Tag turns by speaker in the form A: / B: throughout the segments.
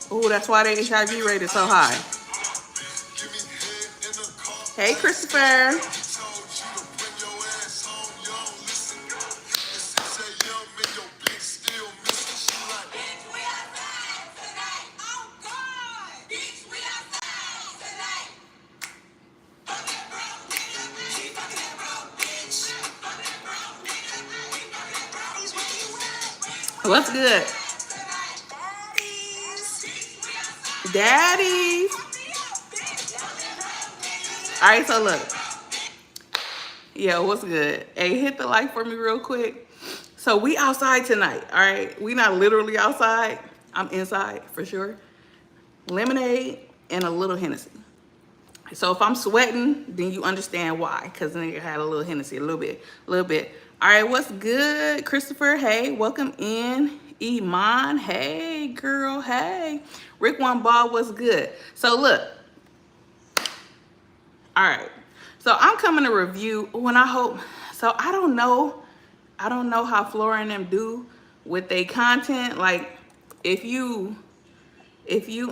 A: Oh, that's why the HIV rate is so high. Hey, Christopher. What's good? Daddies. All right, so look. Yeah, what's good? Hey, hit the like for me real quick. So we outside tonight, all right? We not literally outside. I'm inside for sure. Lemonade and a little Hennessy. So if I'm sweating, then you understand why. Because then you had a little Hennessy, a little bit, a little bit. All right, what's good, Christopher? Hey, welcome in. Iman, hey, girl, hey. Rick One Ball, what's good? So look, all right. So I'm coming to review when I hope. So I don't know. I don't know how Flora and them do with their content. Like if you review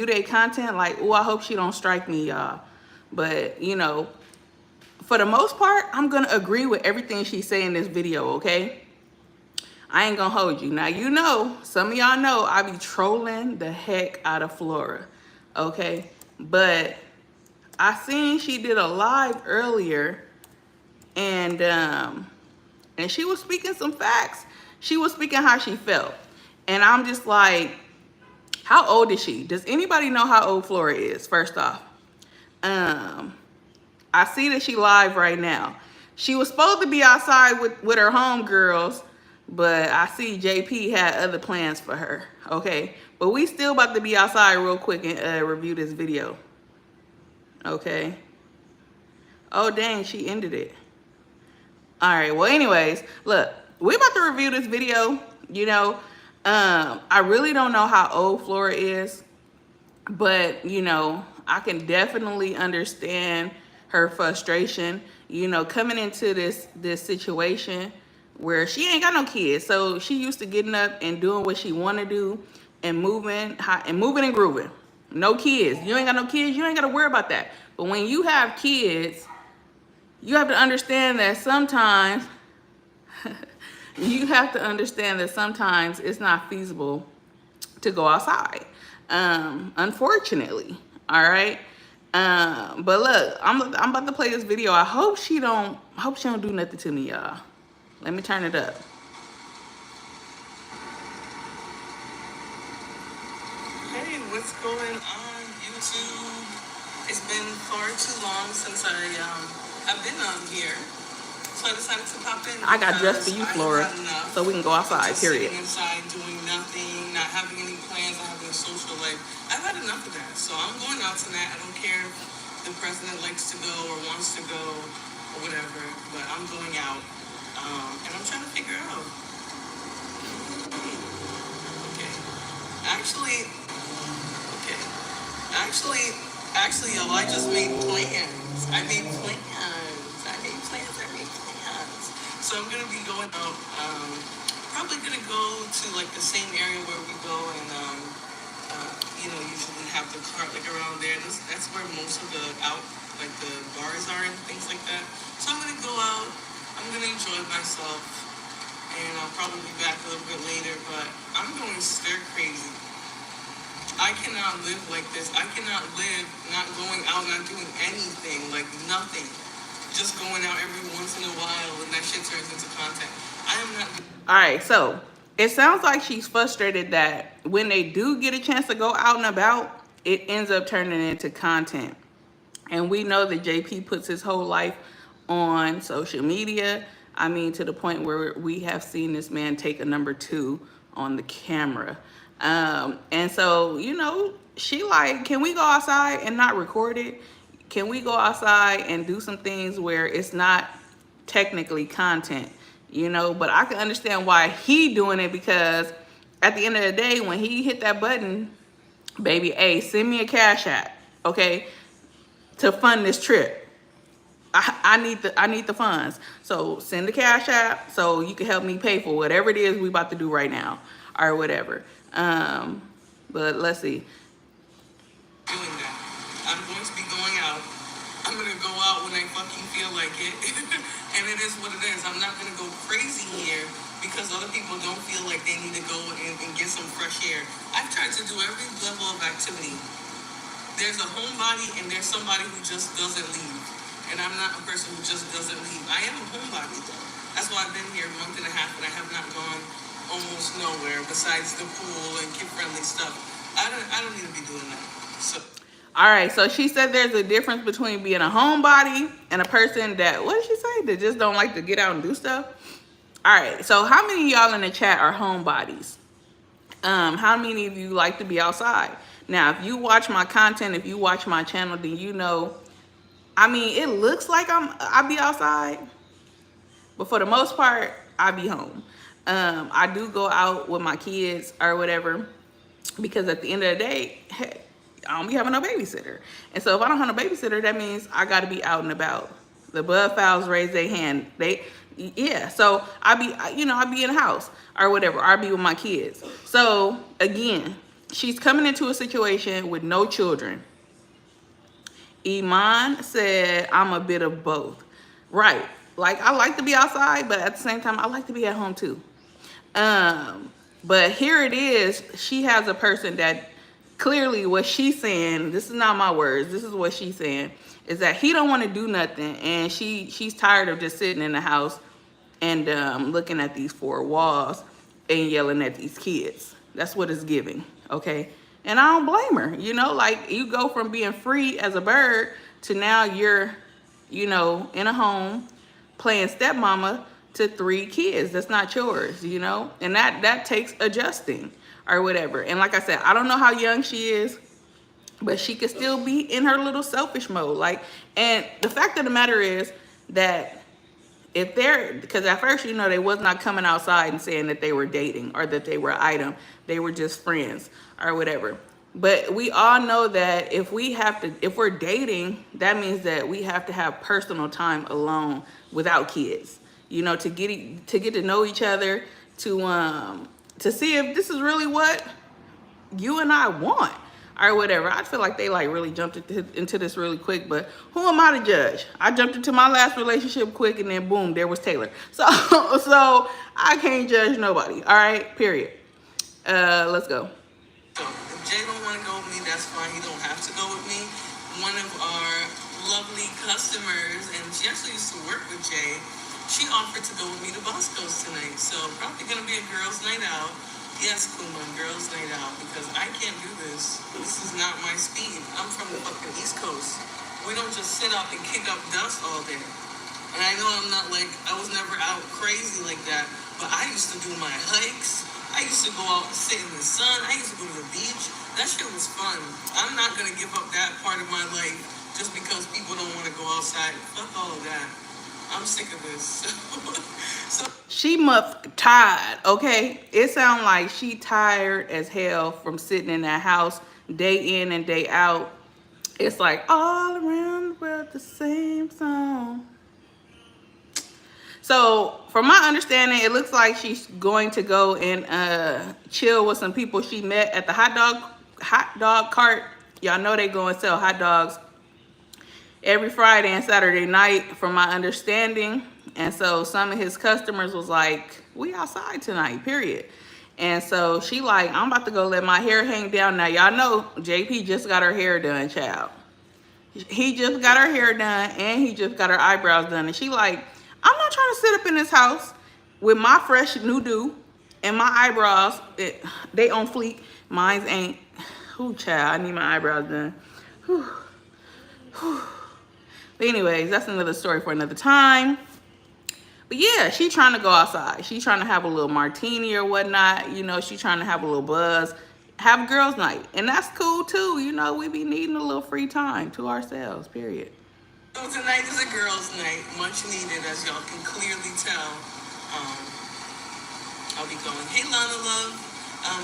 A: their content, like, oh, I hope she don't strike me, y'all. But you know, for the most part, I'm gonna agree with everything she say in this video, okay? I ain't gonna hold you. Now you know, some of y'all know I be trolling the heck out of Flora, okay? But I seen she did a live earlier, and she was speaking some facts. She was speaking how she felt, and I'm just like, how old is she? Does anybody know how old Flora is? First off, I see that she live right now. She was supposed to be outside with her homegirls, but I see JP had other plans for her. Okay, but we still about to be outside real quick and review this video. Okay. Oh, dang, she ended it. All right, well, anyways, look, we're about to review this video. You know, I really don't know how old Flora is, but, you know, I can definitely understand her frustration, you know, coming into this situation where she ain't got no kids. So she used to getting up and doing what she want to do and moving and grooving. No kids. You ain't got no kids. You ain't got to worry about that. But when you have kids, you have to understand that sometimes it's not feasible to go outside. Unfortunately, all right. But look, I'm about to play this video. I hope she don't do nothing to me, y'all. Let me turn it up.
B: Hey, what's going on, YouTube? It's been far too long since I've been on here, so I decided to pop in.
A: I got dressed for you, Flora, so we can go outside. Period.
B: Sitting inside doing nothing, not having any plans, not having a social life. I've had enough of that, so I'm going out tonight. I don't care if the president likes to go or wants to go or whatever, but I'm going out, and I'm trying to figure out. Okay, actually. Okay. Actually, y'all, I just made plans. I made plans. So I'm gonna be going out. Probably gonna go to like the same area where we go and usually have the cart like around there. That's where most of the like the bars are and things like that. So I'm gonna go out. I'm gonna enjoy myself, and I'll probably be back a little bit later. But I'm going stir crazy. I cannot live like this. I cannot live not going out, not doing anything, like nothing. Just going out every once in a while and that shit turns into content. I am not.
A: All right, so it sounds like she's frustrated that when they do get a chance to go out and about, it ends up turning into content. And we know that JP puts his whole life on social media. I mean, to the point where we have seen this man take a number 2 on the camera. And so, you know, she like, can we go outside and not record it? Can we go outside and do some things where it's not technically content, you know? But I can understand why he doing it, because at the end of the day, when he hit that button, baby, hey, send me a cash app, okay, to fund this trip. I need the funds. So send the cash app so you can help me pay for whatever it is we about to do right now or whatever. But let's see.
B: doing that. I'm going to be going out. I'm gonna go out when I fucking feel like it. And it is what it is. I'm not gonna go crazy here because other people don't feel like they need to go and get some fresh air. I've tried to do every level of activity. There's a homebody and there's somebody who just doesn't leave. And I'm not a person who just doesn't leave. I am a homebody though. That's why I've been here a month and a half and I have not gone almost nowhere besides the pool and kid friendly stuff. I don't need to be doing that. So
A: All right, so she said there's a difference between being a homebody and a person that, what did she say, that just don't like to get out and do stuff. All right, so how many of y'all in the chat are homebodies? How many of you like to be outside? Now, if you watch my content, if you watch my channel, then you know, I mean, it looks like I be outside, but for the most part, I be home. I do go out with my kids or whatever, because at the end of the day, hey, I don't be having no babysitter. And so if I don't have no babysitter, that means I got to be out and about. The bud fowls raise their hand. Yeah. So I be in the house or whatever. Or I be with my kids. So again, she's coming into a situation with no children. Iman said, I'm a bit of both. Right. Like, I like to be outside, but at the same time, I like to be at home too. But here it is. She has a person that clearly what she's saying, this is not my words, this is what she's saying, is that he don't want to do nothing. And she's tired of just sitting in the house and looking at these four walls and yelling at these kids. That's what it's giving. Okay. And I don't blame her. You know, like, you go from being free as a bird to now you're, in a home playing stepmama to 3 kids. That's not yours, and that takes adjusting or whatever. And like I said, I don't know how young she is, but she could still be in her little selfish mode. Like, and the fact of the matter is that if they're, because at first, they was not coming outside and saying that they were dating or that they were an item, they were just friends or whatever. But we all know that if we're dating, that means that we have to have personal time alone without kids, to get to know each other, to see if this is really what you and I want or whatever. I feel like they really jumped into this really quick, but who am I to judge? I jumped into my last relationship quick and then boom, there was Taylor. So I can't judge nobody. All right, period. Let's go.
B: So if Jay don't want to go with me, that's fine. He don't have to go with me. One of our lovely customers, and she actually used to work with Jay, she offered to go with me to Bosco's tonight. So probably gonna be a girls' night out. Yes, Kuma, girls' night out, because I can't do this. This is not my speed. I'm from the fucking East Coast. We don't just sit up and kick up dust all day. And I know I'm not I was never out crazy like that, but I used to do my hikes. I used to go out and sit in the sun. I used to go to the beach. That shit was fun. I'm not going to give up that part of my life just because people don't want to go outside. Fuck all of that. I'm sick of this.
A: She must tired, okay? It sounds like she tired as hell from sitting in that house day in and day out. It's like all around the world the same song. So from my understanding, it looks like she's going to go and chill with some people she met at the hot dog cart. Y'all know they go and sell hot dogs every Friday and Saturday night, from my understanding. And so some of his customers was like, we outside tonight, period. And so she like, I'm about to go let my hair hang down. Now, y'all know JP just got her hair done, child. He just got her hair done and he just got her eyebrows done. And she like, I'm not trying to sit up in this house with my fresh new do and my eyebrows, they on fleek. Mine ain't. Ooh, child, I need my eyebrows done. Whew. Whew. But anyways, that's another story for another time. But yeah, she trying to go outside. She trying to have a little martini or whatnot. She trying to have a little buzz, have girls' night. And that's cool too. We be needing a little free time to ourselves, period.
B: So tonight is a girls' night, much needed, as y'all can clearly tell. I'll be going, hey Lana Love,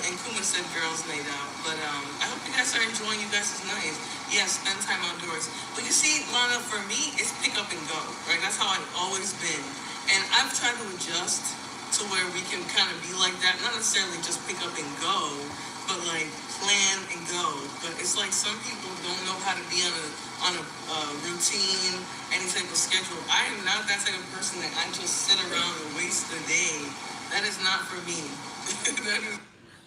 B: and Kuma said girls' night out. But I hope you guys are enjoying you guys' nights. Yes, spend time outdoors. But you see, Lana, for me, it's pick up and go, right? That's how I've always been. And I've tried to adjust to where we can kind of be like that. Not necessarily just pick up and go, but like plan and go. But it's like some people don't know how to be on a routine, any type of schedule. I am not that type of person that I just sit around and waste the day. That is not for me. That is.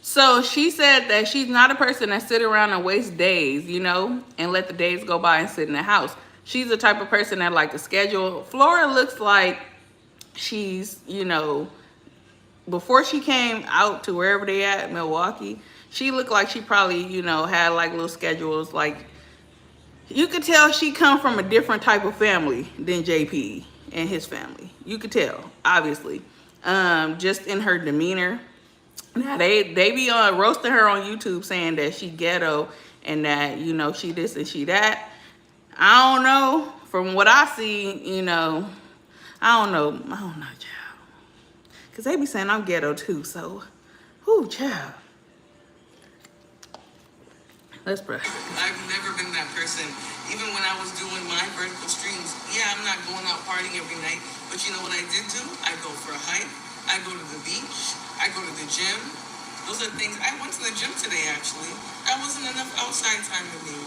A: So she said that she's not a person that sit around and waste days, and let the days go by and sit in the house. She's the type of person that like to schedule. Flora looks like she's, before she came out to wherever they at, Milwaukee, she looked like she probably, had like little schedules. Like you could tell she come from a different type of family than JP and his family. You could tell, obviously, just in her demeanor. Now they be roasting her on YouTube saying that she ghetto and that she this and she that. I don't know. From what I see, I don't know, child. Cause they be saying I'm ghetto too. So, whoo, child. Let's brush.
B: I've never been that person. Even when I was doing my vertical streams, yeah, I'm not going out partying every night. But you know what I did do? I go for a hike. I go to the beach. I go to the gym. Those are things. I went to the gym today, actually. That wasn't enough outside time for me.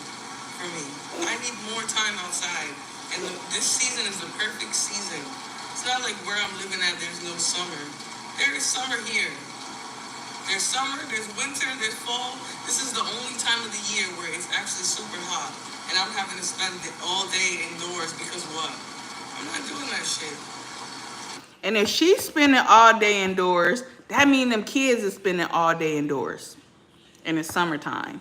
B: I need more time outside. And this season is the perfect season. It's not like where I'm living at, there's no summer. There is summer here. There's summer, there's winter, there's fall. This is the only time of the year where it's actually super hot. And I'm having to spend it all day indoors because what? I'm not doing that shit.
A: And if she's spending all day indoors, that means them kids is spending all day indoors. And it's summertime.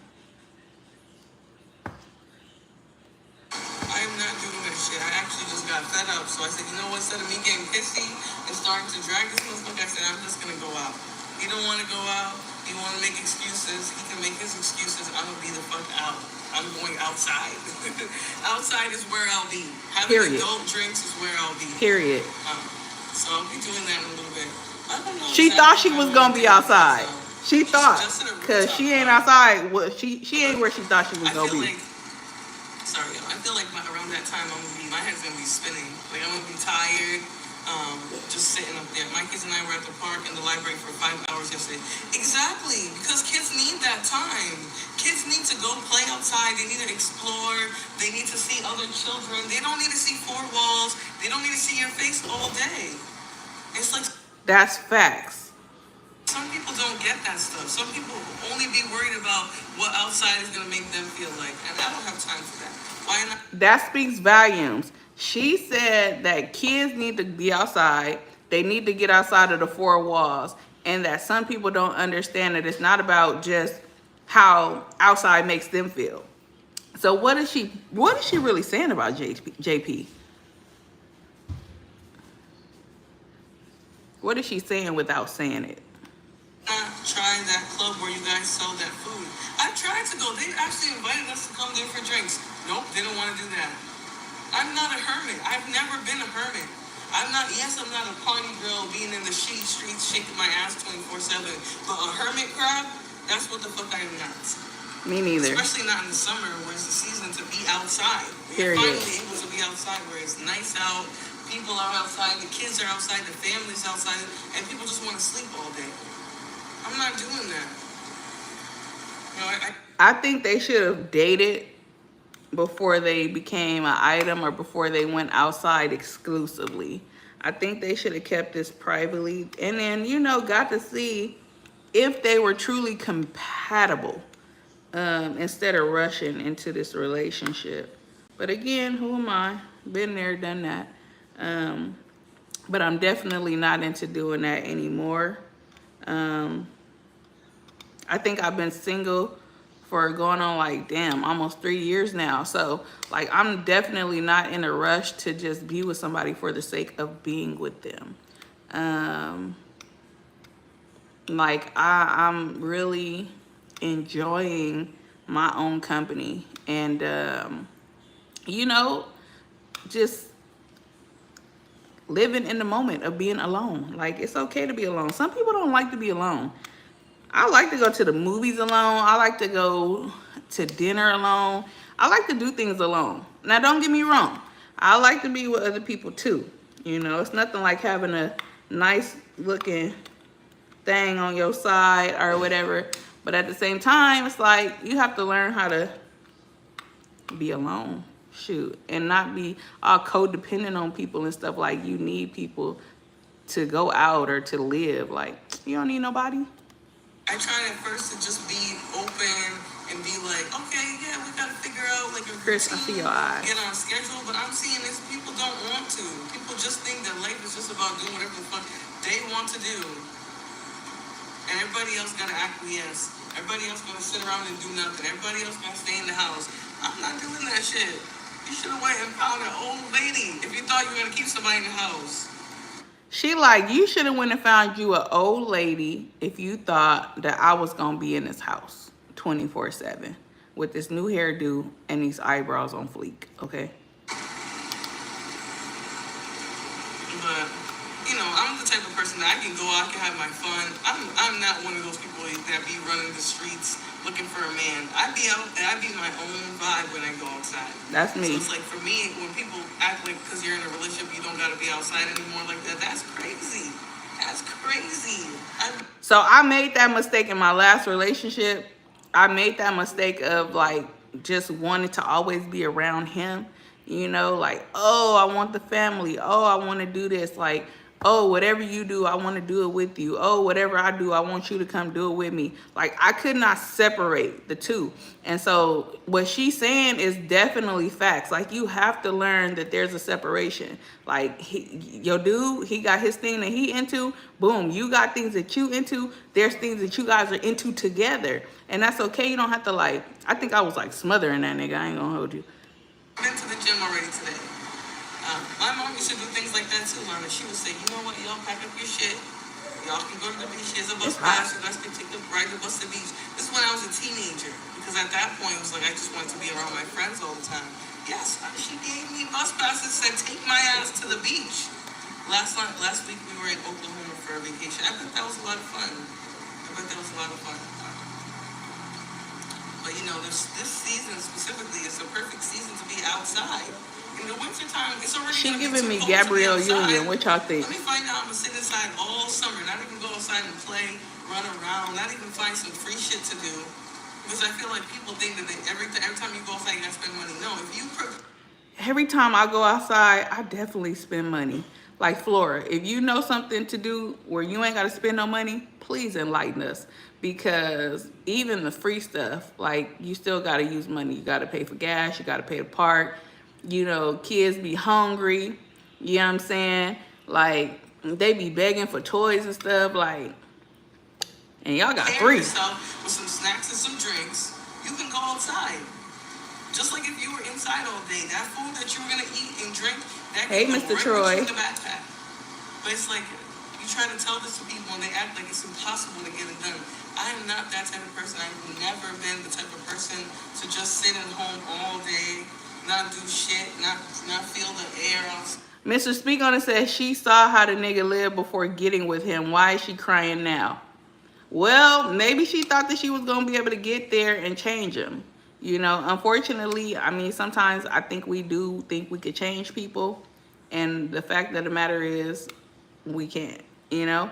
B: I am not doing that shit. I actually just got fed up. So I said, you know what? Instead of me getting pissy and starting to drag this motherfucker, I said, I'm just going to go out. He don't want to go out. He want to make excuses. He can make his excuses. I'm going to be the fuck out. I'm going outside. Outside is where I'll be. Having adult drinks is where I'll be.
A: Period.
B: So I'll be doing that in a little bit. I don't know.
A: She thought she was going to be outside. She thought. Because she ain't outside. Well, she ain't where she thought she was going to be.
B: Sorry, I feel like around that time my head's going to be spinning. Like I'm going to be tired. Just sitting up there. My kids and I were at the park and the library for 5 hours yesterday. Exactly, because kids need that time. Kids need to go play outside. They need to explore. They need to see other children. They don't need to see four walls. They don't need to see your face all day. It's like...
A: That's facts.
B: Some people don't get that stuff. Some people only be worried about what outside is going to make them feel like. And I don't have time for that. Why not?
A: That speaks volumes. She said that kids need to be outside. They need to get outside of the four walls. And that some people don't understand that it's not about just how outside makes them feel. So what is she really saying about JP? What is she saying without saying it?
B: Try that club where you guys sell that food. I tried to go. They actually invited us to come there for drinks. Nope, they don't want to do that. I'm not a hermit. I've never been a hermit. I'm not a party girl being in the streets shaking my ass 24/7. But a hermit crab, that's what the fuck I am not.
A: Me neither.
B: Especially not in the summer where it's the season to be outside.
A: Period.
B: You're finally able to be outside where it's nice out. People are outside. The kids are outside. The family's outside. And people just want to sleep all day. I'm not doing that.
A: I think they should have dated before they became an item or before they went outside exclusively. I think they should have kept this privately and then, got to see if they were truly compatible instead of rushing into this relationship. But again, who am I? Been there, done that. But I'm definitely not into doing that anymore. I think I've been single for going on almost 3 years now. So I'm definitely not in a rush to just be with somebody for the sake of being with them. I'm really enjoying my own company and, just living in the moment of being alone. It's okay to be alone. Some people don't like to be alone. I like to go to the movies alone. I like to go to dinner alone. I like to do things alone. Now, don't get me wrong. I like to be with other people too. It's nothing like having a nice looking thing on your side or whatever. But at the same time, it's like you have to learn how to be alone. Shoot. And not be all codependent on people and stuff. Like you need people to go out or to live. Like you don't need nobody.
B: I tried at first to just be open and be like, okay, yeah, we gotta figure out like a
A: Chris, I see
B: routine,
A: your eyes.
B: get on a schedule. But I'm seeing is people don't want to. People just think that life is just about doing whatever the fuck they want to do, and everybody else gotta acquiesce. Everybody else gonna sit around and do nothing. Everybody else gonna stay in the house. I'm not doing that shit. You should have went and found an old lady if you thought you were gonna keep somebody in the house.
A: She like, you should have went and found you an old lady if you thought that I was gonna be in this house 24/7 with this new hairdo and these eyebrows on fleek. Okay.
B: But you know, I'm the type of person that I can go out, I can have my fun. I'm not one of those people that be running the streets looking for a man. I be out and I be my own vibe when I go outside.
A: That's
B: So
A: me.
B: it's like for me, when people act like because you're in a relationship you don't gotta be outside anymore like that, that's crazy. That's crazy.
A: So I made that mistake in my last relationship. I made that mistake of like just wanting to always be around him. You know, like, oh, I want the family. Oh, I want to do this. Like, oh, whatever you do, I want to do it with you. Oh, whatever I do, I want you to come do it with me. Like, I could not separate the two. And so what she's saying is definitely facts. Like, you have to learn that there's a separation. Like, your dude, he got his thing that he into. Boom, you got things that you into. There's things that you guys are into together. And that's okay. You don't have to, like, I think I was, like, smothering that nigga. I ain't gonna hold you.
B: I've been to the gym already today. My mom used to do things like that too, Lana. She would say, you know what, y'all pack up your shit. Y'all can go to the beach. Here's a bus pass. You guys can take the ride the bus to the beach. This is when I was a teenager. Because at that point, it was like I just wanted to be around my friends all the time. Yes, she gave me bus passes, said take my ass to the beach. Last week we were in Oklahoma for a vacation. I bet that was a lot of fun. But you know, this season specifically is the perfect season to be outside. In the wintertime, it's already
A: She
B: gonna be
A: giving
B: too
A: me
B: cold to be
A: Gabrielle
B: outside.
A: Union. What y'all think?
B: Let me find out. I'm gonna sit inside all summer, not even go outside and play, run around, not even find some free shit to do. Because I feel like people think that every time you go outside, you gotta spend money. No, if you
A: Every time I go outside, I definitely spend money. Like Flora, if you know something to do where you ain't got to spend no money, please enlighten us. Because even the free stuff, like you still got to use money. You got to pay for gas, you got to pay to park. You know, kids be hungry. You know what I'm saying? Like, they be begging for toys and stuff. Like, and y'all got
B: prepare
A: 3.
B: yourself with some snacks and some drinks, you can go outside. Just like if you were inside all day, that food that you were gonna eat and drink, that
A: Hey,
B: can go
A: Mr.
B: right
A: Troy.
B: with you in the backpack. But it's like you try to tell this to people and they act like it's impossible to get it done. I am not that type of person. I've never been the type of person to just sit at home all day, not do shit, not feel the air.
A: Mr. Speak on it says she saw how the nigga lived before getting with him. Why is she crying now? Well, maybe she thought that she was going to be able to get there and change him. You know, unfortunately, I mean, sometimes I think we do think we could change people. And the fact of the matter is, we can't, you know?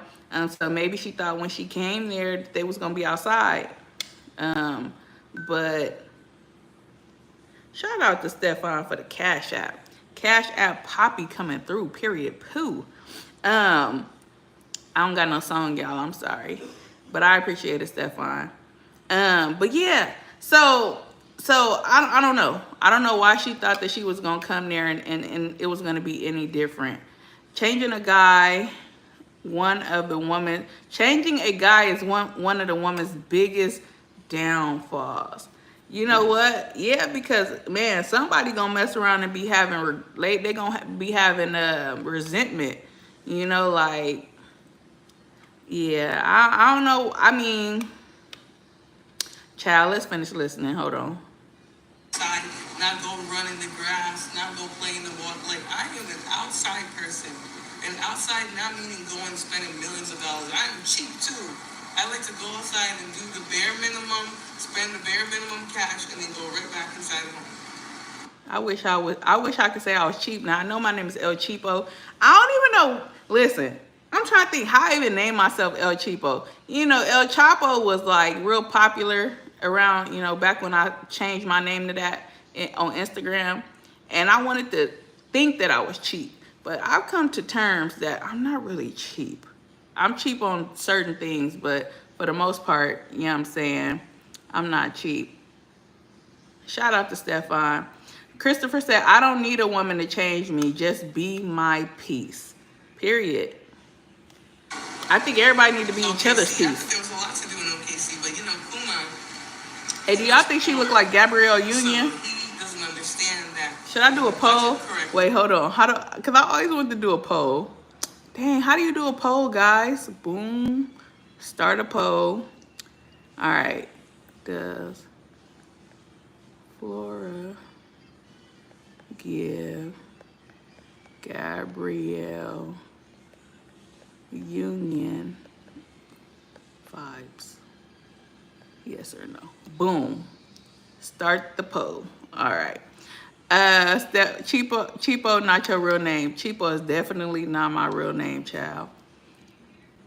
A: So maybe she thought when she came there, they was going to be outside. But shout out to Stefan for the Cash App. Cash App Poppy coming through, period, poo. I don't got no song, y'all. I'm sorry. But I appreciate it, Stefan. But yeah, so I don't know. I don't know why she thought that she was gonna come there and it was gonna be any different. Changing a guy, changing a guy is one of the woman's biggest downfalls. You know what? Yeah, because man, somebody gonna mess around and be having they gonna be having resentment. You know, like yeah, I don't know. I mean, child, let's finish listening. Hold on.
B: Outside, not go run in the grass, not go play in the water. Like I am an outside person, and outside not meaning going and spending millions of dollars. I am cheap too. I like to go outside and do the bare minimum, spend the bare minimum cash, and then go right back inside the home.
A: I wish I could say I was cheap. Now I know my name is El Cheapo. I don't even know. Listen, I'm trying to think how I even named myself El Cheapo. You know, El Chapo was like real popular around, back when I changed my name to that on Instagram. And I wanted to think that I was cheap. But I've come to terms that I'm not really cheap. I'm cheap on certain things, but for the most part, you know what I'm saying, I'm not cheap. Shout out to Stefan. Christopher said, I don't need a woman to change me. Just be my peace. Period. I think everybody need to be each other's
B: OKC, I
A: peace.
B: think there was a lot to do in OKC, but you know, Kuma,
A: Hey, do y'all think she look like Gabrielle
B: so
A: Union?
B: he doesn't understand that.
A: Should I do a poll?
B: Correct.
A: Wait, hold on. Cause I always wanted to do a poll. Dang, how do you do a poll, guys? Boom. Start a poll. All right. Does Flora give Gabrielle Union vibes? Yes or no? Boom. Start the poll. All right. Cheapo, not your real name. Cheapo is definitely not my real name, child.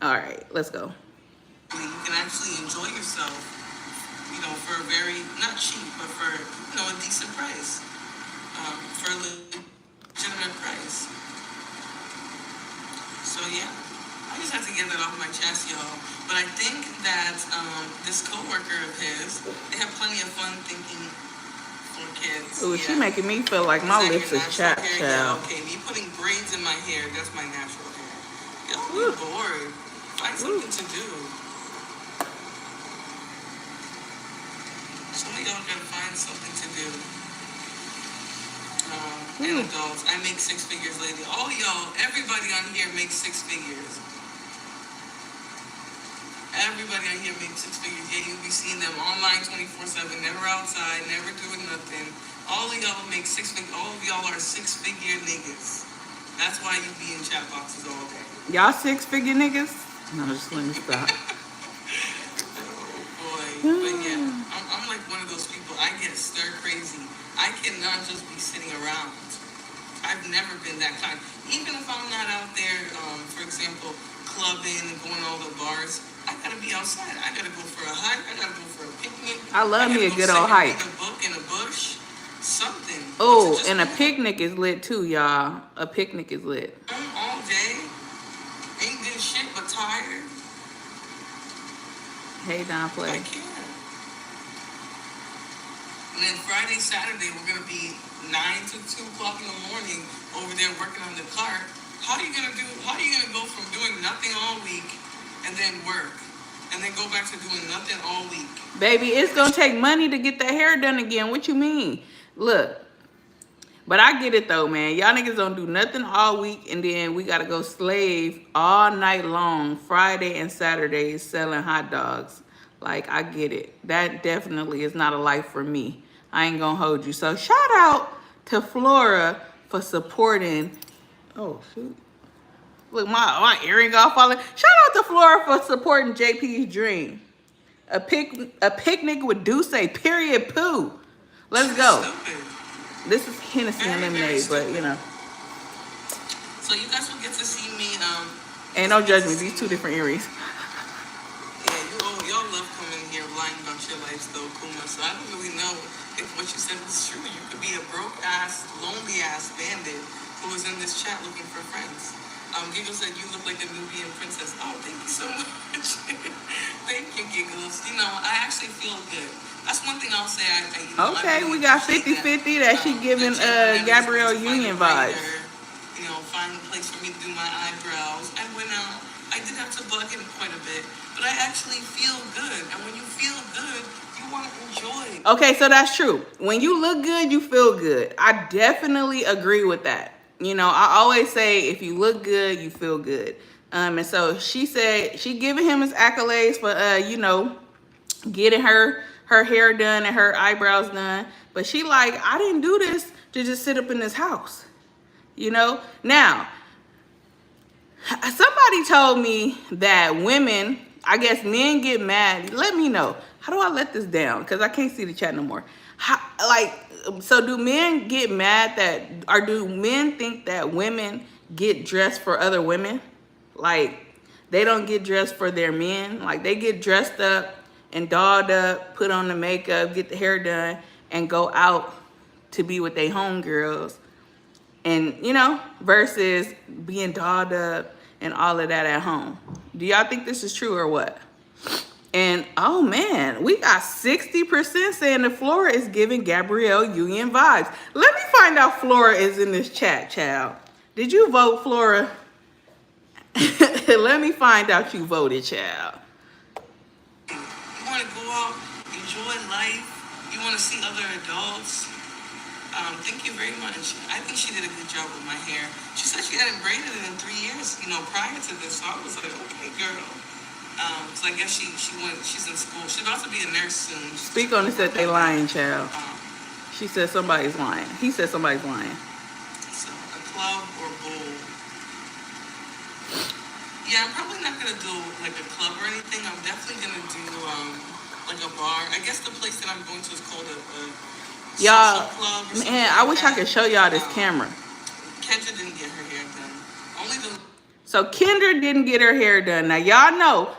A: All right, let's go.
B: You can actually enjoy yourself, you know, for a very, not cheap, but for, you know, a decent price. For a legitimate price. So yeah, I just had to get that off my chest, y'all. But I think that this coworker of his, they have plenty of fun thinking for kids.
A: Ooh, she making me feel like my lips are chapped,
B: hair?
A: child.
B: Yeah, okay, me putting braids in my hair, that's my natural hair. Y'all be bored. Find something to do. Some of y'all gotta find something to do. And adults, I make 6 figures lately. All y'all, everybody on here makes 6 figures. Everybody on here makes 6 figures. Yeah, you'll be seeing them online 24/7, never outside, never doing nothing. All of y'all make 6 figures. All of y'all are 6-figure niggas. That's why you be in chat boxes all day.
A: Y'all 6-figure niggas? No, just let me stop.
B: Oh boy. But yeah, I'm like one of those people. I get stir crazy. I cannot just be sitting around. I've never been that kind. Even if I'm not out there, for example, clubbing and going to all the bars, I gotta be outside. I gotta go for a hike. I gotta go for a picnic.
A: I love me a good old hike.
B: Read a book in a bush. Something.
A: Oh, and a picnic is lit too, y'all. A picnic is lit.
B: All day. Ain't doing shit but tired.
A: Hey, Don Play.
B: I can't. And then Friday, Saturday, we're gonna be 9 to 2 o'clock in the morning over there working on the cart. How are you gonna go from doing nothing all week and then work and then go back to doing nothing all week?
A: Baby, it's gonna take money to get that hair done again. What you mean? Look, but I get it though, man. Y'all niggas don't do nothing all week and then we gotta go slave all night long, Friday and Saturdays, selling hot dogs. Like, I get it. That definitely is not a life for me. I ain't gonna hold you. So shout out to Flora for supporting. Oh shoot. Look, my earring all falling. Shout out to Flora for supporting JP's dream. A picnic with Duce, period, poo. Let's go.
B: Stupid.
A: This is Hennessy and lemonade, but you know.
B: So you guys will get to see me.
A: And don't judge me. These 2 different earrings.
B: Yeah, y'all love coming here lying about your lives though, Kuma. So I don't really know if what you said was true. You could be a broke ass, lonely ass bandit who was in this chat looking for friends. Giggles said you look like a Nubian princess. Oh, thank you so much. Thank you, Giggles. You know, I actually feel good. That's one thing I'll say.
A: Okay, we got 50-50 that she giving Gabrielle Union vibes.
B: You know, find a place for me to do my eyebrows. I went out. I did have to bucket quite a bit, but I actually feel good. And when you feel good, you want to enjoy.
A: Okay, so that's true. When you look good, you feel good. I definitely agree with that. You know, I always say if you look good, you feel good. And so she said she giving him his accolades for you know, getting her hair done and her eyebrows done. But she like, I didn't do this to just sit up in this house. You know? Now, somebody told me that women, I guess men get mad. Let me know. How do I let this down? Because I can't see the chat no more. So do men get mad that, or do men think that women get dressed for other women? Like, they don't get dressed for their men. Like, they get dressed up and dolled up, put on the makeup, get the hair done, and go out to be with their homegirls. And, you know, versus being dolled up and all of that at home. Do y'all think this is true or what? And, oh man, we got 60% saying that Flora is giving Gabrielle Union vibes. Let me find out Flora is in this chat, child. Did you vote, Flora? Let me find out you voted, child.
B: You want to go out, enjoy life. You want to see other adults. Thank you very much. I think she did a good job with my hair. She said she hadn't braided it in 3 years, you know, prior to this. So I was like, okay, girl. So I guess she's in school. She'll also be a nurse soon.
A: Speak on this that they lying, child. She said somebody's lying. He said somebody's lying.
B: So a club or bowl. Yeah, I'm probably not gonna do like a club or anything. I'm definitely gonna do like a bar. I guess the place that I'm going to is called a
A: Y'all,
B: social club or
A: man, I wish I could show y'all this camera.
B: Kendra didn't get her hair done. Only the
A: So Kendra didn't get her hair done. Now y'all know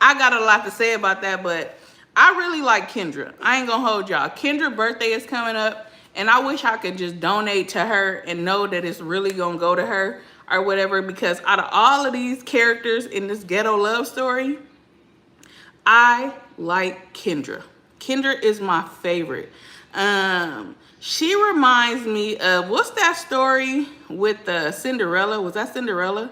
A: I got a lot to say about that, but I really like Kendra. I ain't gonna hold y'all. Kendra's birthday is coming up, and I wish I could just donate to her and know that it's really gonna go to her or whatever, because out of all of these characters in this ghetto love story, I like Kendra. Kendra is my favorite. She reminds me of, what's that story with Cinderella? Was that Cinderella?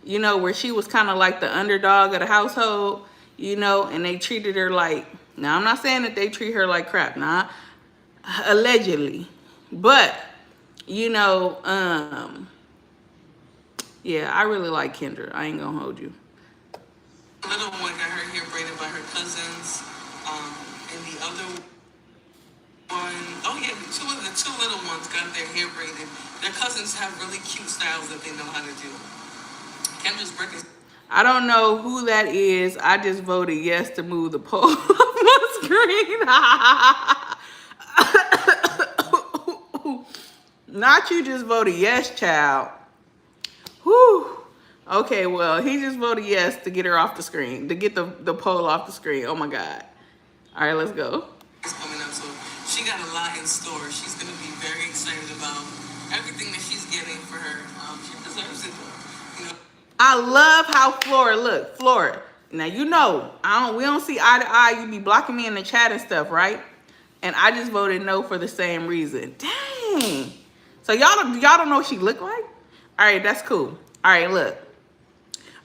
A: You know, where she was kind of like the underdog of the household, you know, and they treated her like, now I'm not saying that they treat her like crap, nah, allegedly. But, you know, yeah, I really like Kendra. I ain't gonna hold you.
B: little one got her hair braided by her cousins. And the other one, oh yeah, the two little ones got their hair braided. Their cousins have really cute styles that they know how to do. Kendra's birthday.
A: I don't know who that is. I just voted yes to move the poll off my screen. Not you just voted yes, child. Whew. Okay, well, he just voted yes to get her off the screen, to get the poll off the screen. Oh my God. All right, let's go.
B: It's coming up, so she got a lot in store. She's going to be very excited about everything that she's getting for her. She deserves it, though. You know.
A: I love how Flora look. Flora, now you know we don't see eye to eye. You be blocking me in the chat and stuff, right? And I just voted no for the same reason. Dang. So y'all don't know what she look like? All right, that's cool. All right, look.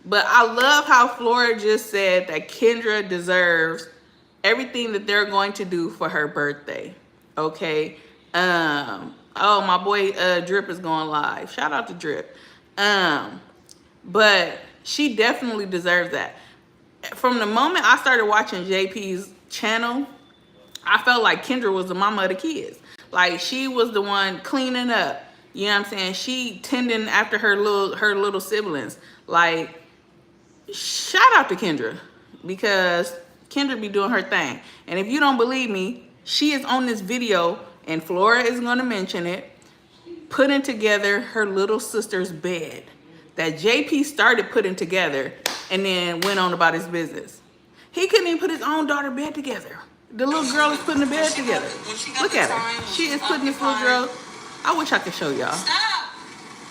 A: But I love how Flora just said that Kendra deserves everything that they're going to do for her birthday. Okay. Oh, my boy Drip is going live. Shout out to Drip. But she definitely deserves that. From the moment I started watching JP's channel, I felt like Kendra was the mama of the kids. Like, she was the one cleaning up. You know what I'm saying? She tending after her little siblings. Like, shout out to Kendra, because Kendra be doing her thing. And if you don't believe me, she is on this video, and Flora is going to mention it, putting together her little sister's bed that JP started putting together and then went on about his business. He couldn't even put his own daughter's bed together. The little girl is putting the bed together. Look at her. She is putting this little girl. I wish I could show y'all.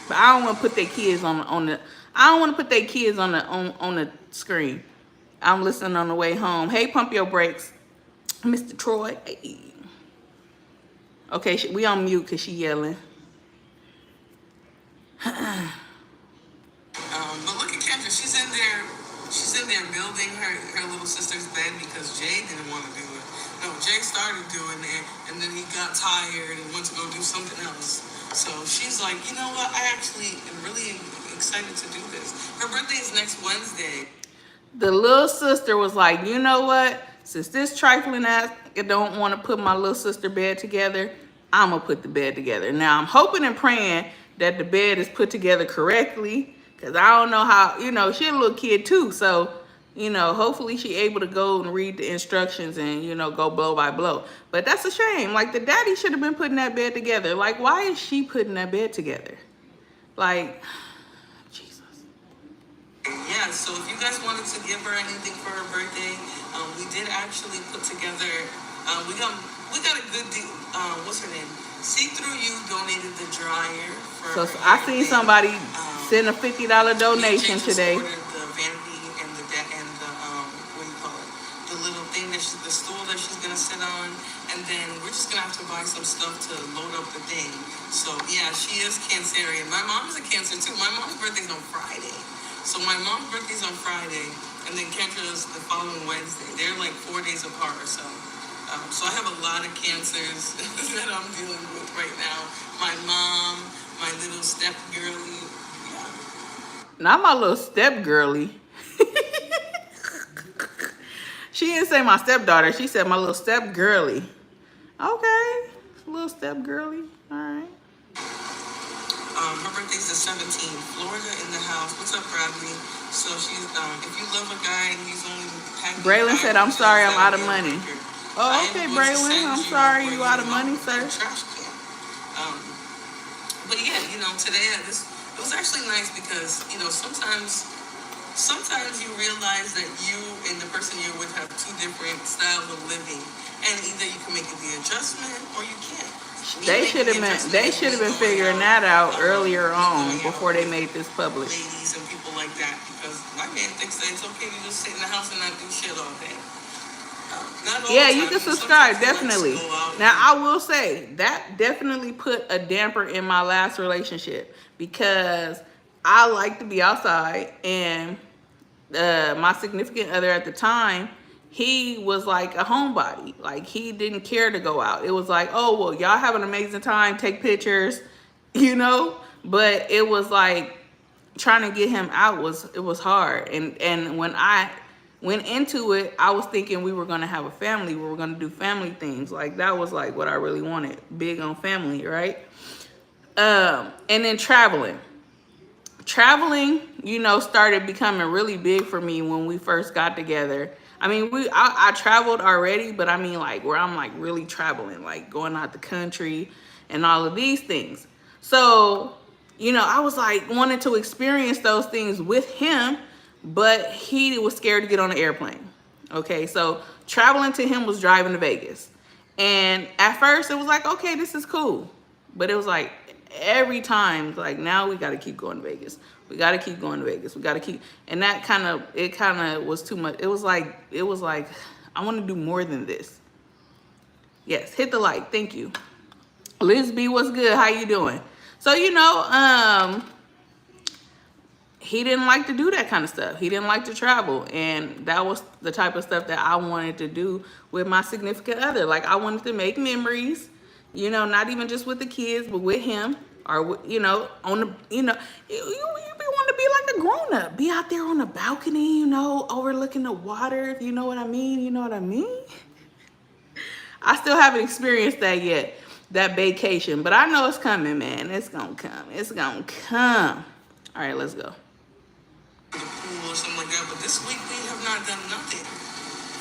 A: But I don't want to put their kids on the I don't want to put their kids on the screen. I'm listening on the way home. Hey, pump your brakes, Mr. Troy. Hey. Okay, we on mute because she yelling.
B: But look at Kendra. She's in there building her little sister's bed because Jay didn't want to do it. No, Jay started doing it, and then he got tired and went to go do something else. So she's like, you know what? I actually am really excited to do this. Her birthday is next Wednesday.
A: The little sister was like, you know what? Since this trifling ass don't want to put my little sister bed together, I'm going to put the bed together. Now, I'm hoping and praying that the bed is put together correctly, because I don't know how, you know, she's a little kid too. So, you know, hopefully she able to go and read the instructions and, you know, go blow by blow. But that's a shame. Like, the daddy should have been putting that bed together. Like, why is she putting that bed together? Like, Jesus.
B: Yeah, so if you guys wanted to give her anything for her birthday, we did actually put together. We got a good deal. What's her name? See Through You donated the dryer for
A: So
B: her
A: I
B: hair
A: seen
B: thing.
A: somebody send a $50
B: Me and Jay
A: donation
B: just
A: today.
B: ordered the vanity and the what do you call it? The little thing the stool that she's gonna sit on, and then we're just gonna have to buy some stuff to load up the thing. So yeah, she is Cancerian. My mom is a Cancer too. My mom's birthday's on Friday, so my mom's birthday's on Friday, and then Kendra's the following Wednesday. They're like 4 days apart or so. So I have a lot of cancers that I'm dealing with right now. My mom, my little step girly. Yeah.
A: Not my little step girly. She didn't say my stepdaughter. She said my little step girly. Okay, little step girly. All right.
B: Her birthday's the 17th. Florida in the house. What's up, Bradley? So she's if you love a guy and he's only packing
A: Braylon said, "I'm
B: 5
A: sorry,
B: inches,
A: I'm
B: that'll
A: out of
B: be a
A: money."
B: breaker. I
A: Oh,
B: am
A: okay,
B: going to
A: Braylon.
B: send
A: I'm
B: you
A: sorry,
B: where
A: you
B: your
A: out of
B: mom
A: money,
B: put your
A: sir.
B: trash can. Um, but yeah, today it was actually nice because sometimes you realize that you and the person you're with have two different styles of living, and either you can make the adjustment or you can't. Me
A: They should
B: making the
A: have been.
B: adjustment
A: They
B: is
A: should
B: me
A: have been
B: going
A: figuring
B: out,
A: that out earlier
B: me
A: on
B: going out
A: before they
B: with
A: made this public.
B: ladies and people like that, because my man thinks that it's okay to just sit in the house and not do shit all day. Not all
A: Yeah,
B: the
A: you
B: time.
A: can
B: Sometimes
A: subscribe,
B: he likes to
A: definitely.
B: go out
A: Now,
B: and
A: I will say that definitely put a damper in my last relationship because I like to be outside, and my significant other at the time, he was like a homebody. Like, he didn't care to go out. It was like, oh, well, y'all have an amazing time, take pictures, you know? But it was like, trying to get him out was hard. And when I went into it, I was thinking we were gonna have a family. We were gonna do family things. Like, that was like what I really wanted. Big on family, right? And then traveling, started becoming really big for me when we first got together. I mean, I traveled already, but I mean, like, where I'm like really traveling, like going out the country and all of these things. So, I was like wanting to experience those things with him, but he was scared to get on the airplane. Okay, so traveling to him was driving to Vegas. And at first it was like, okay, this is cool. But it was like every time, like, now we got to keep going to Vegas. We got to keep going to Vegas. We got to keep, and that kind of was too much. It was like, I want to do more than this. Yes, hit the like. Thank you. Liz B, what's good? How you doing? So, he didn't like to do that kind of stuff. He didn't like to travel. And that was the type of stuff that I wanted to do with my significant other. Like, I wanted to make memories, not even just with the kids, but with him. Or, on the, you want to be like a grown up. Be out there on the balcony, overlooking the water, if you know what I mean. You know what I mean? I still haven't experienced that yet, that vacation. But I know it's coming, man. It's going to come. It's going to come. All right, let's go.
B: the pool or something like that. But this week we have not done nothing.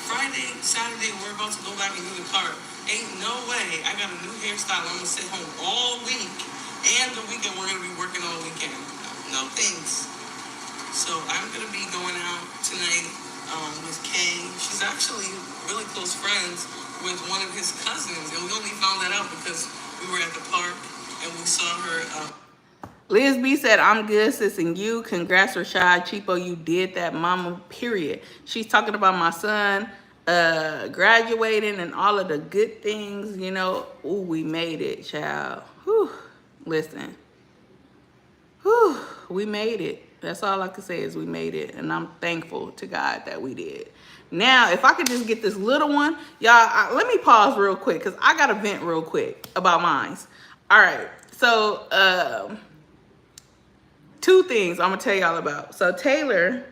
B: Friday, Saturday, we're about to go back and do the car. Ain't no way. I got a new hairstyle. I'm gonna sit home all week, and the weekend we're gonna be working all weekend. No thanks. So I'm gonna be going out tonight with Kay. She's actually really close friends with one of his cousins, and we only found that out because we were at the park and we saw her.
A: Liz B said, I'm good, sis, and you. Congrats, Rashad Cheapo. You did that, mama, period. She's talking about my son graduating and all of the good things, Ooh, we made it, child. Whew. Listen. Whew. We made it. That's all I can say is we made it. And I'm thankful to God that we did. Now, if I could just get this little one, y'all, let me pause real quick because I got to vent real quick about mine. All right. So, two things I'm gonna tell y'all about. So Taylor,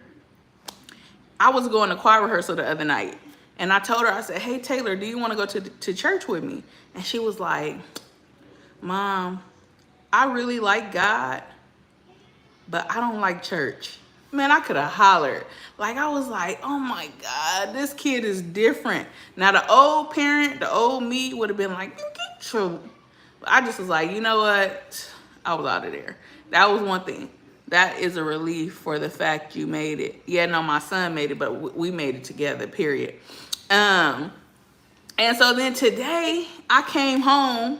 A: I was going to choir rehearsal the other night, and I told her, I said, hey Taylor, do you want to go to church with me? And she was like, Mom, I really like God, but I don't like church. Man, I could have hollered. Like, I was like, oh my God, this kid is different. Now the old parent, the old me would have been like, you get your. I just was like, you know what? I was out of there. That was one thing. that is a relief for the fact you made it. Yeah, no, my son made it, but we made it together, period. Um, and so then today I came home,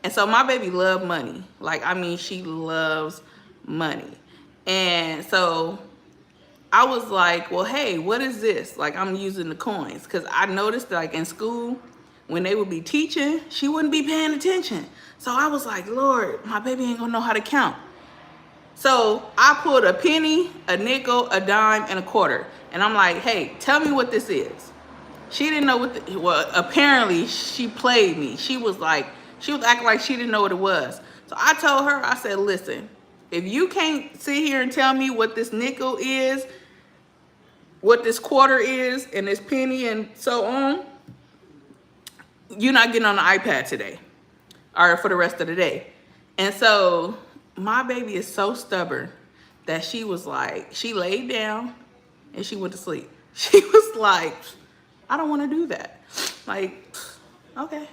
A: and so my baby loved money. Like, I mean, she loves money. And so I was like, well, hey, what is this? Like, I'm using the coins. Because I noticed, like, in school, when they would be teaching, she wouldn't be paying attention. So I was like, Lord, my baby ain't gonna know how to count. So I pulled a penny, a nickel, a dime, and a quarter. And I'm like, hey, tell me what this is. She didn't know what well, apparently she played me. She was acting like she didn't know what it was. So I told her, I said, listen, if you can't sit here and tell me what this nickel is, what this quarter is, and this penny and so on, you're not getting on the iPad today or for the rest of the day. And so my baby is so stubborn that she was like, she laid down and she went to sleep. She was like, I don't want to do that. Like, okay.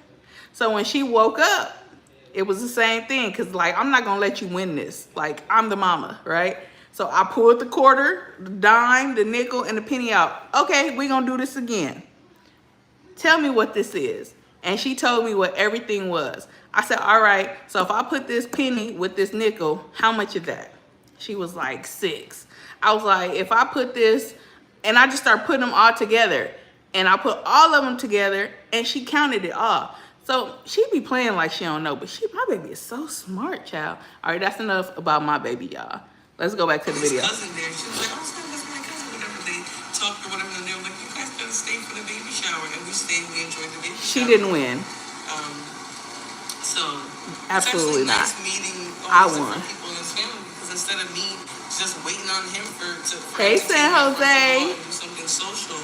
A: So when she woke up, it was the same thing. Cause like, I'm not gonna let you win this. Like, I'm the mama, right? So I pulled the quarter, the dime, the nickel, and the penny out. Okay, we're gonna do this again. Tell me what this is. And she told me what everything was. I said, all right, so if I put this penny with this nickel, how much is that? She was like 6. I was like, if I put this, and I just started putting them all together. And I put all of them together, and she counted it all. So she be playing like she don't know, but my baby is so smart, child. All right, that's enough about my baby, y'all. Let's go back to the video.
B: Cousin there, she was like, I was gonna visit my cousin, whatever. They talked or whatever, and they were like, you guys gotta stay for the baby shower, and we stayed. We enjoyed the baby shower.
A: She didn't win.
B: So
A: absolutely
B: it's
A: not.
B: Nice meeting
A: I
B: all these
A: won.
B: different people in his family, because instead of me just waiting on him for
A: hey, San Jose,
B: do something social,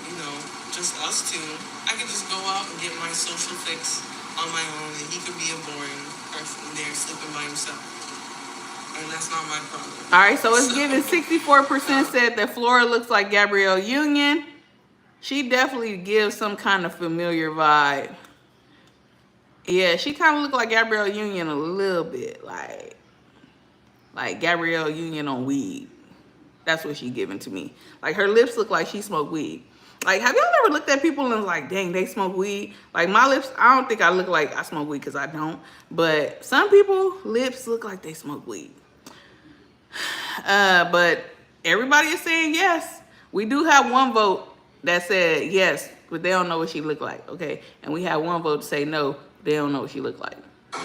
B: you know, just us two, I could just go out and get my social fix on my own, and he could be a boring person there sleeping by himself. And that's not my problem.
A: All right, so it's given 64% said that Flora looks like Gabrielle Union. She definitely gives some kind of familiar vibe. Yeah, she kind of looked like Gabrielle Union a little bit, like Gabrielle Union on weed. That's what she giving to me. Like, her lips look like she smoked weed. Like, have y'all ever looked at people and like, dang, they smoke weed? Like, my lips, I don't think I look like I smoke weed, because I don't. But some people, lips look like they smoke weed. But everybody is saying yes. We do have one vote that said yes, but they don't know what she looked like, okay? And we have one vote to say no, they don't know what she looked like.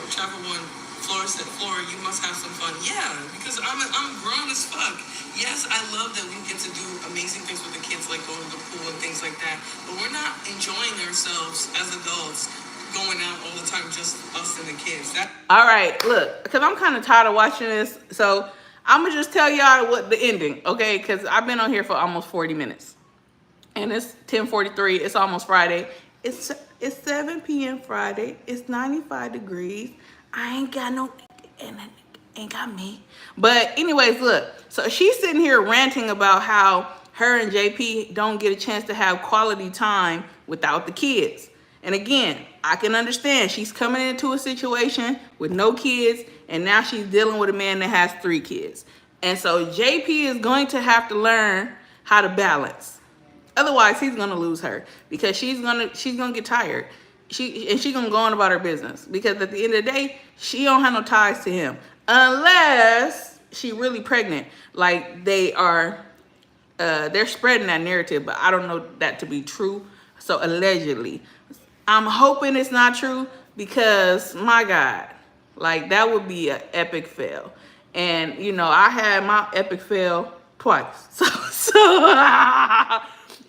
B: Chapter 1, Flora said, Flora, you must have some fun. Yeah, because I'm grown as fuck. Yes, I love that we get to do amazing things with the kids, like going to the pool and things like that. But we're not enjoying ourselves as adults, going out all the time, just us and the kids.
A: All right, look, because I'm kind of tired of watching this, so I'm going to just tell y'all what the ending, okay? Because I've been on here for almost 40 minutes. And it's 10:43. It's almost Friday. It's 7 p.m. Friday. It's 95 degrees. I ain't got no, and ain't got me. But anyways, look. So she's sitting here ranting about how her and JP don't get a chance to have quality time without the kids. And again, I can understand. She's coming into a situation with no kids, and now she's dealing with a man that has 3 kids. And so JP is going to have to learn how to balance. Otherwise, he's gonna lose her, because she's gonna get tired. She's gonna go on about her business, because at the end of the day, she don't have no ties to him unless she really pregnant. Like, they're spreading that narrative, but I don't know that to be true. So allegedly, I'm hoping it's not true, because my God, like, that would be an epic fail. And you know, I had my epic fail twice. So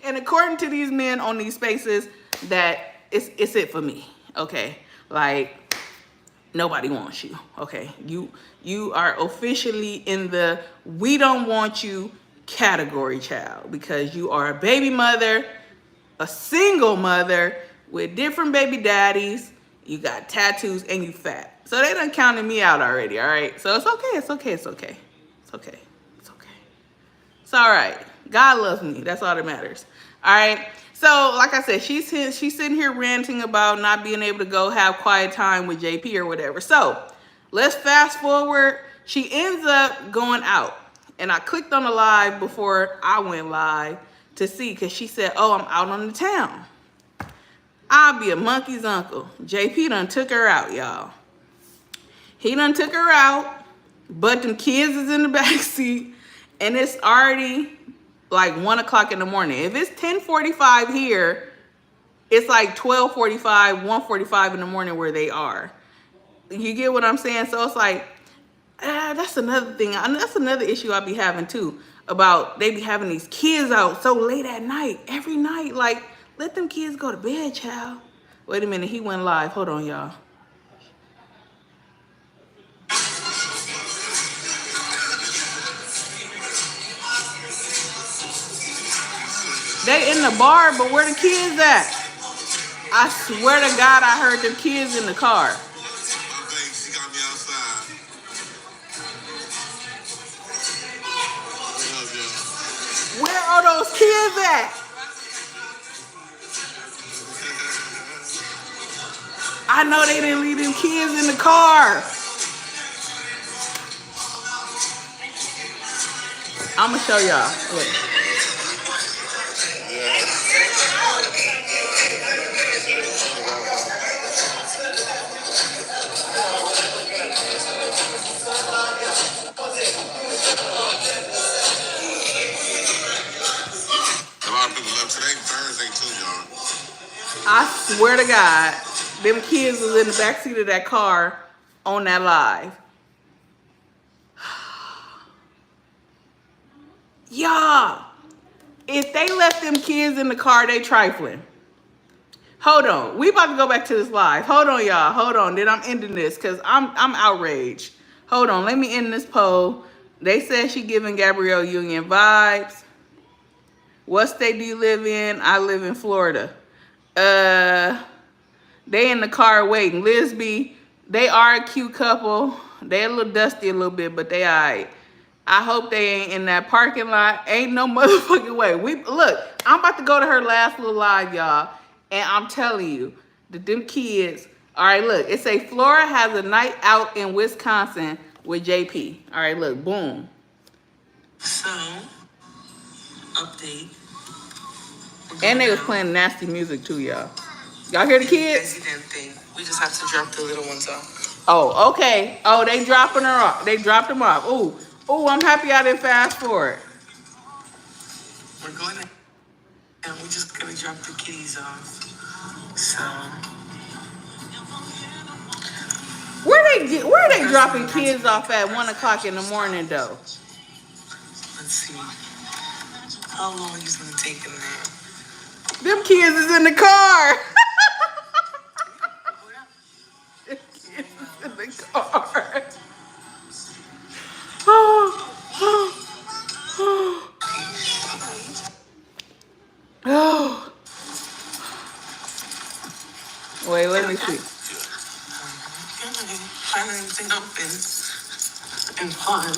A: and according to these men on these spaces, that it's it for me, okay? Like, nobody wants you, okay? You are officially in the we don't want you category, child, because you are a baby mother, a single mother with different baby daddies, you got tattoos, and you fat. So they done counted me out already, all right? So it's okay, it's okay, it's okay. It's okay, it's okay. It's all right. God loves me. That's all that matters. All right. So, like I said, she's sitting here ranting about not being able to go have quiet time with JP or whatever. So, let's fast forward. She ends up going out. And I clicked on the live before I went live to see, because she said, oh, I'm out on the town. I'll be a monkey's uncle. JP done took her out, y'all. He done took her out, but them kids is in the back seat, and it's already like 1 o'clock in the morning. If it's 10:45 here, it's like 12:45, 1:45 in the morning where they are. You get what I'm saying? So it's like, that's another thing. That's another issue I be having too, about they be having these kids out so late at night, every night. Like, let them kids go to bed, child. Wait a minute, he went live. Hold on, y'all. They in the bar, but where the kids at? I swear to God, I heard them kids in the car.
B: She got me outside.
A: Where are those kids at? I know they didn't leave them kids in the car. I'm gonna show y'all. Look.
B: A lot of people love today Thursday too, y'all.
A: I swear to God, them kids was in the backseat of that car on that live. Y'all, if they left them kids in the car, they trifling. Hold on. We about to go back to this live. Hold on, y'all. Hold on. Then I'm ending this because I'm outraged. Hold on. Let me end this poll. They said she giving Gabrielle Union vibes. What state do you live in? I live in Florida. They in the car waiting. Lisby, they are a cute couple. They a little dusty a little bit, but they all right. I hope they ain't in that parking lot. Ain't no motherfucking way. Look, I'm about to go to her last little live, y'all. And I'm telling you, that them kids, all right, look, it say Flora has a night out in Wisconsin with JP. All right, look, boom.
B: So, update.
A: And they was playing nasty music too, y'all. Y'all hear the kids?
B: We just have to drop the little ones off.
A: Oh, okay. Oh, they dropping her off. They dropped them off. Ooh, I'm happy I didn't fast forward.
B: We're going to, and we're just gonna drop the kitties off. So,
A: where are they dropping kids off at 1 o'clock in the morning though?
B: let's see. How long is it gonna take them now?
A: Them kids is in the car. Them kids is in the car. Oh. Wait, let me see.
B: Find anything open and fun.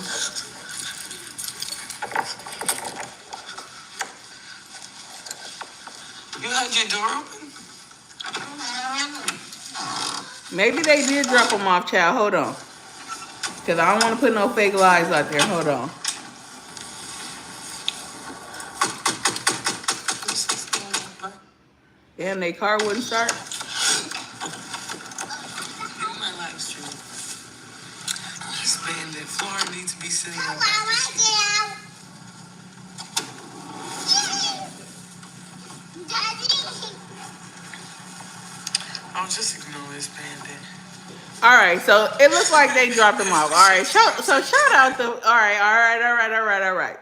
B: You had your door open?
A: Maybe they did drop them off, child. Hold on. Because I don't want to put no fake lies out there. Hold on. Damn, they car wouldn't start.
B: My live stream. This bandit Flora needs to be sitting on the I'll just ignore this bandit.
A: All right, so it looks like they dropped them off. All right, so shout out to, all right.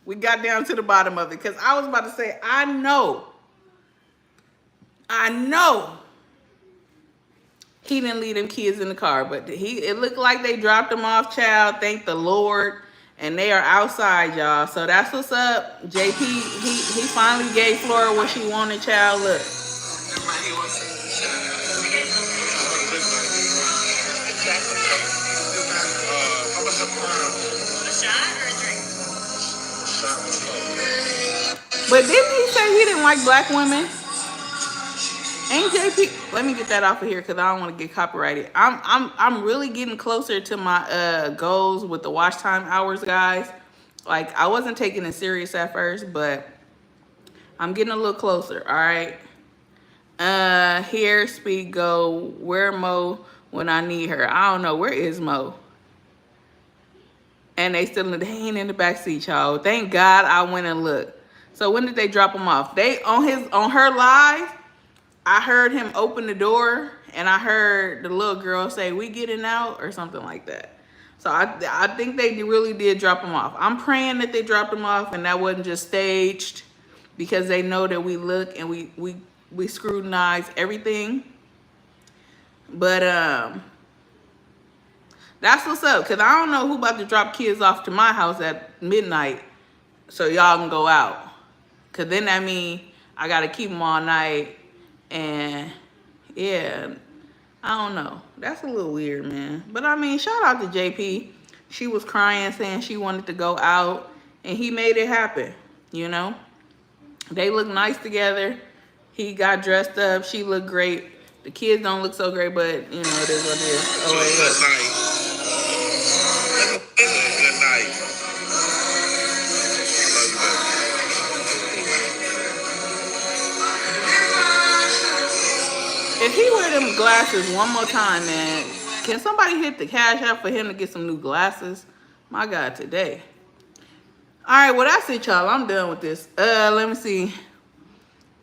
A: We got down to the bottom of it because I was about to say, I know he didn't leave them kids in the car, but it looked like they dropped them off, child. Thank the Lord. And they are outside, y'all. So that's what's up. JP, he finally gave Flora what she wanted, child. Look. But didn't he say he didn't like black women? Ain't JP? Let me get that off of here because I don't want to get copyrighted. I'm really getting closer to my goals with the watch time hours, guys. Like I wasn't taking it serious at first, but I'm getting a little closer. All right. Here, speed, go. Where Mo when I need her? I don't know. Where is Mo? And they ain't in the back seat, y'all. Thank God I went and looked. So when did they drop him off? They on her live. I heard him open the door, and I heard the little girl say, "We getting out," or something like that. So I think they really did drop him off. I'm praying that they dropped him off, and that wasn't just staged, because they know that we look and we scrutinize everything. But that's what's up, because I don't know who about to drop kids off to my house at midnight so y'all can go out. Because then that means I got to keep them all night. And yeah, I don't know. That's a little weird, man. But I mean, shout out to JP. She was crying, saying she wanted to go out, and he made it happen, you know? They look nice together. He got dressed up. She looked great. The kids don't look so great, but, you know, it is what it is. Oh, wait, look. Good night. If he wear them glasses one more time, man, can somebody hit the cash out for him to get some new glasses? My God, today. All right, well, that's it, y'all. I'm done with this. Let me see.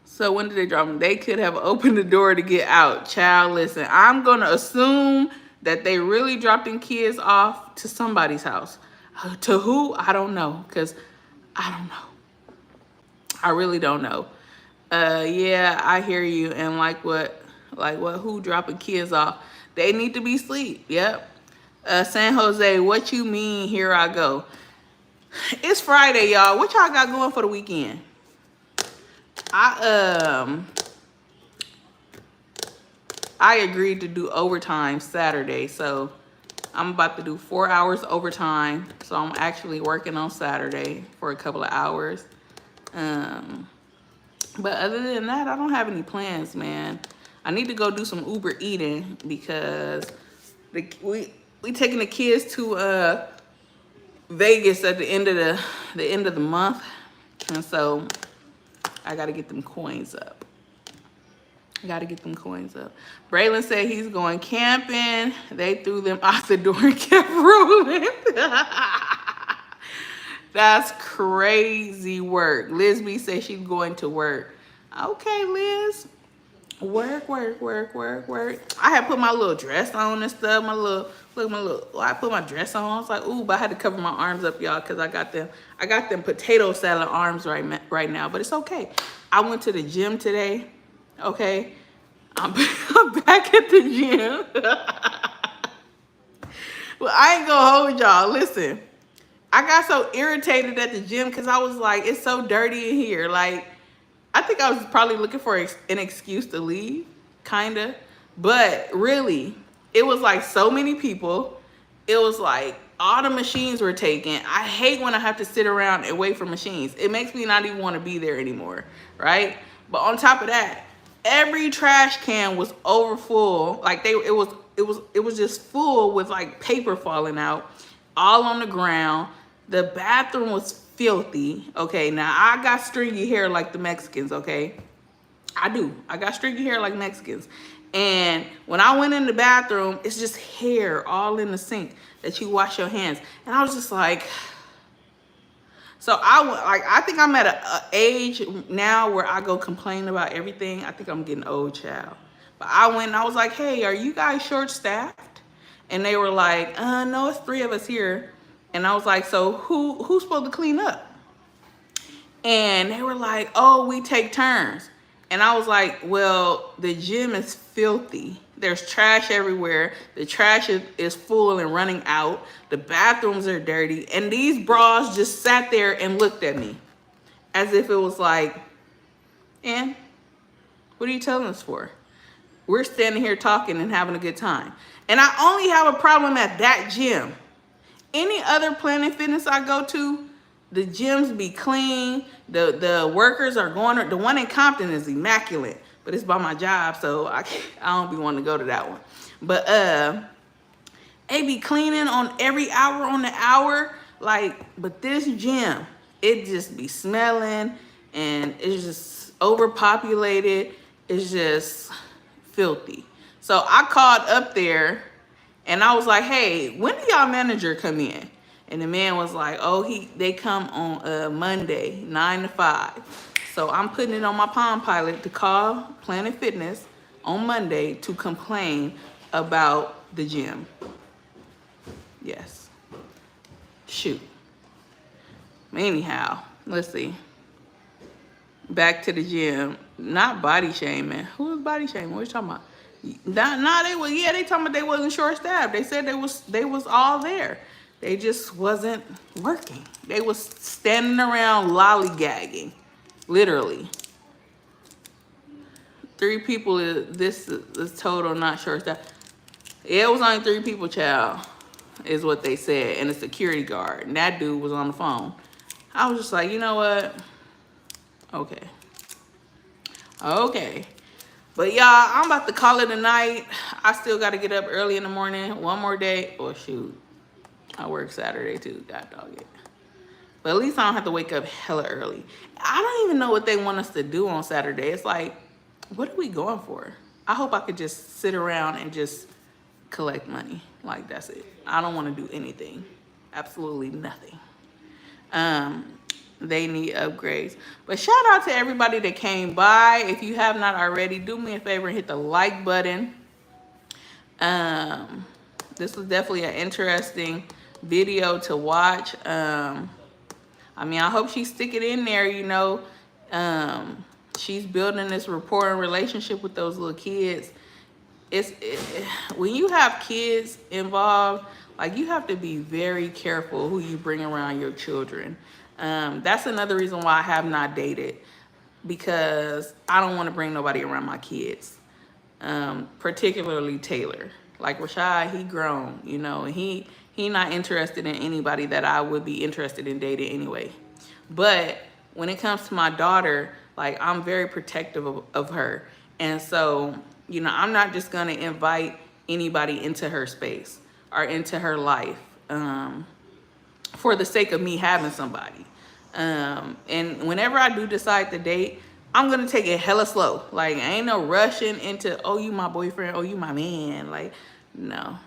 A: So when did they drop them? They could have opened the door to get out. Child, listen, I'm going to assume that they really dropped them kids off to somebody's house. To who? I don't know, because I don't know. I really don't know. Yeah, I hear you. And like what, who dropping kids off? They need to be asleep. Yep. San Jose, what you mean, here I go? It's Friday, y'all. What y'all got going for the weekend? I agreed to do overtime Saturday, so I'm about to do 4 hours overtime. So I'm actually working on Saturday for a couple of hours. But other than that, I don't have any plans, man. I need to go do some Uber eating because we taking the kids to Vegas at the end of the month, and so I gotta get them coins up. Braylon said he's going camping. They threw them out the door and kept rolling. That's crazy work. Liz B said she's going to work. Okay, Liz. Work. I had put my little dress on and stuff. I put my dress on. I was like, ooh, but I had to cover my arms up, y'all, because I got them potato salad arms right now. But it's okay. I went to the gym today. Okay. I'm back at the gym. Well, I ain't gonna hold y'all. Listen, I got so irritated at the gym because I was like, it's so dirty in here. Like, I think I was probably looking for an excuse to leave, kind of. But really, it was like so many people. It was like all the machines were taken. I hate when I have to sit around and wait for machines. It makes me not even want to be there anymore, right? But on top of that, every trash can was over full. Like it was just full with like paper falling out, all on the ground. The bathroom was filthy. Okay, now I got stringy hair like the Mexicans, okay? I do. I got stringy hair like Mexicans. And when I went in the bathroom, it's just hair all in the sink that you wash your hands. And I was just like, so I think I'm at a age now where I go complain about everything. I think I'm getting old, child. But I went and I was like, hey, are you guys short-staffed? And they were like, no, it's 3 of us here. And I was like, so who's supposed to clean up? And they were like, oh, we take turns. And I was like, well, the gym is filthy. There's trash everywhere. The trash is full and running out. The bathrooms are dirty. And these bras just sat there and looked at me as if it was like, and what are you telling us for? We're standing here talking and having a good time. And I only have a problem at that gym. Any other Planet Fitness I go to, the gyms be clean. The workers are going. The one in Compton is immaculate. but it's by my job, so I don't be wanting to go to that one. But they be cleaning on every hour on the hour. Like, but this gym, it just be smelling and it's just overpopulated. It's just filthy. So I called up there and I was like, hey, when do y'all manager come in? And the man was like, oh, they come on Monday, 9 to 5. So I'm putting it on my Palm Pilot to call Planet Fitness on Monday to complain about the gym. Yes. Shoot. Anyhow, let's see. Back to the gym. Not body shaming. Who was body shaming? What are you talking about? They was, yeah, they talking about they wasn't short staffed. They said they was all there. They just wasn't working. They was standing around lollygagging. Literally. 3 people this is total not short staffed. Yeah, it was only 3 people, child, is what they said, and a security guard. And that dude was on the phone. I was just like, you know what? Okay. Okay. But y'all, I'm about to call it a night. I still got to get up early in the morning. One more day. Oh, shoot. I work Saturday, too. God dog it. But at least I don't have to wake up hella early. I don't even know what they want us to do on Saturday. It's like, what are we going for? I hope I could just sit around and just collect money. Like, that's it. I don't want to do anything. Absolutely nothing. They need upgrades. But shout out to everybody that came by. If you have not already, do me a favor and hit the like button. This was definitely an interesting video to watch. I mean, I hope she stick it in there, you know. She's building this rapport and relationship with those little kids. When you have kids involved, like, you have to be very careful who you bring around your children. That's another reason why I have not dated, because I don't want to bring nobody around my kids, particularly Taylor. Like Rashad, he grown, you know, and he not interested in anybody that I would be interested in dating anyway. But when it comes to my daughter, like, I'm very protective of her. And so, you know, I'm not just going to invite anybody into her space or into her life for the sake of me having somebody. And whenever I do decide to date, I'm going to take it hella slow. Like, ain't no rushing into, oh, you my boyfriend, oh, you my man. Like, no.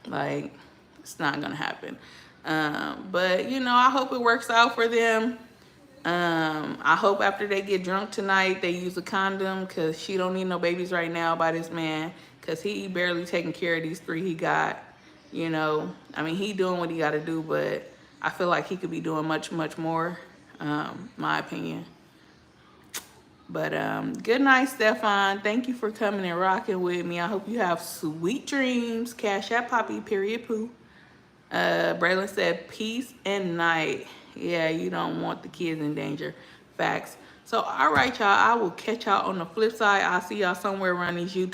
A: Like, it's not going to happen. But, you know, I hope it works out for them. I hope after they get drunk tonight, they use a condom, because she don't need no babies right now by this man, because he barely taking care of these 3 he got. You know, I mean, he doing what he got to do, but I feel like he could be doing much, much more, my opinion. But good night, Stefan. Thank you for coming and rocking with me. I hope you have sweet dreams. Cash App Poppy, period, poo. Braylon said, peace and night. Yeah, you don't want the kids in danger. Facts. So, all right, y'all. I will catch y'all on the flip side. I'll see y'all somewhere around these YouTube